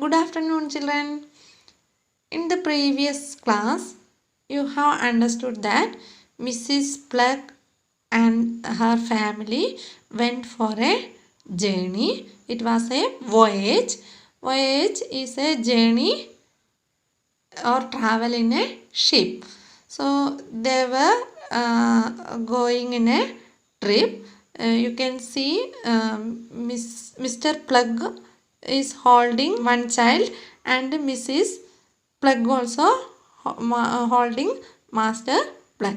Good afternoon, children. In the previous class, you have understood that Mrs. Plug and her family went for a journey. It was a voyage. Voyage is a journey or travel in a ship. So they were going in a trip. You can see Mr. Plug is holding one child and Mrs. Plug also holding Master Plug.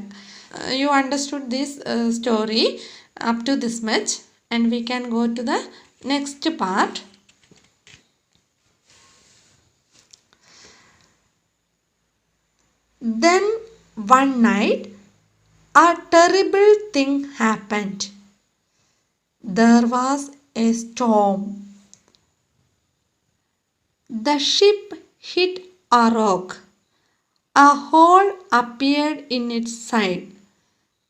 You understood this story up to this much, and we can go to the next part. Then one night a terrible thing happened. There was a storm. The ship hit a rock. A hole appeared in its side.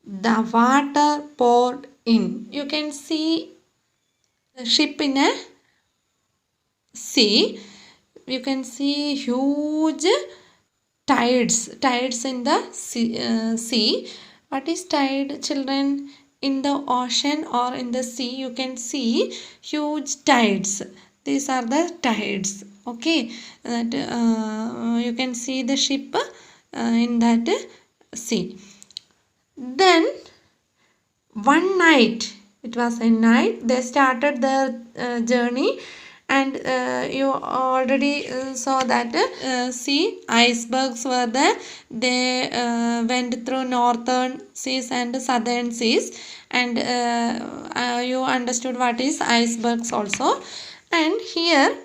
The water poured in. You can see the ship in a sea. You can see huge tides in the sea. What is tide, children? In the ocean or in the sea, you can see huge tides. These are the tides. Okay, that you can see the ship in that sea. Then one night, it was a night, they started their journey, and you already saw that see, icebergs were there. They went through northern seas and southern seas, and you understood what is icebergs also. And here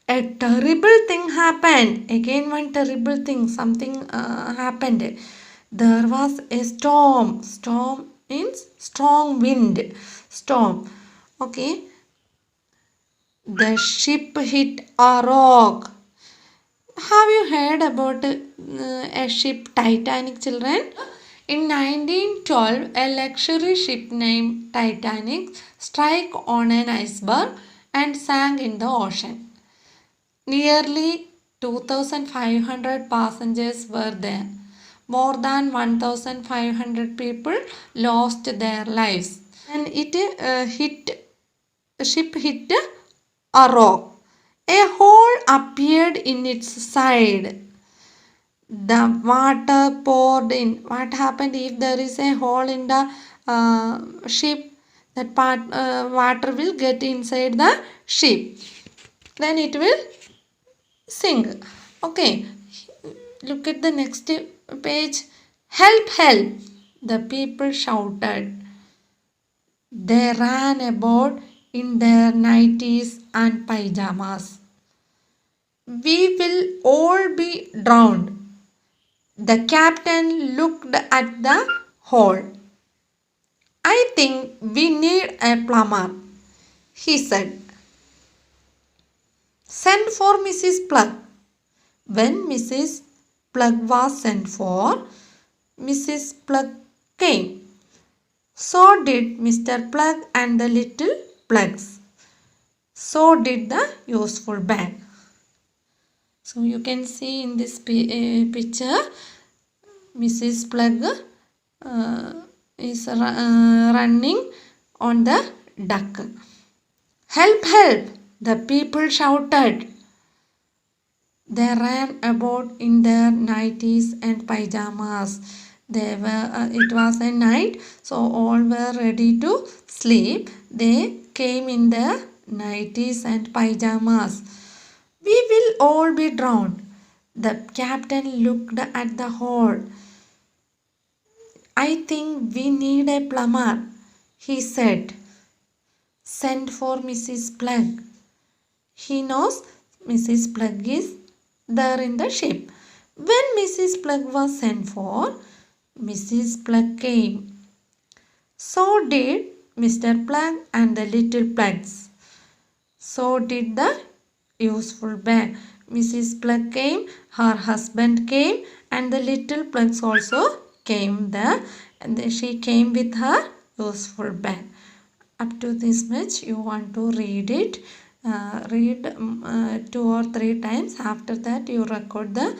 a terrible thing happened. Again one terrible thing, something happened. There was a storm. Storm means strong wind. Storm. Okay. The ship hit a rock. Have you heard about a ship Titanic, children? In 1912, a luxury ship named Titanic struck on an iceberg and sank in the ocean. Nearly 2,500 passengers were there. More than 1,500 people lost their lives. And the ship hit a rock. A hole appeared in its side. The water poured in. What happened if there is a hole in the ship? That water will get inside the ship. Then it will sing. Okay, look at the next page. Help, help, the people shouted. They ran about in their nighties and pyjamas. We will all be drowned. The captain looked at the hole. I think we need a plumber, he said. Send for Mrs. Plug. When Mrs. Plug was sent for, Mrs. Plug came. So did Mr. Plug and the little plugs. So did the useful bag. So you can see in this picture, Mrs. Plug is running on the duck. Help, help, the people shouted. They ran about in their nighties and pyjamas. It was a night, so all were ready to sleep. They came in their nighties and pyjamas. We will all be drowned. The captain looked at the hole. I think we need a plumber, he said. Send for Mrs. Plug. He knows Mrs. Plug is there in the ship. When Mrs. Plug was sent for, Mrs. Plug came. So did Mr. Plug and the little plugs. So did the useful bag. Mrs. Plug came, her husband came, and the little plugs also came there. And then she came with her useful bag. Up to this much you want to read it. read 2 or 3 times. After that you record the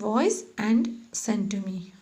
voice and send to me.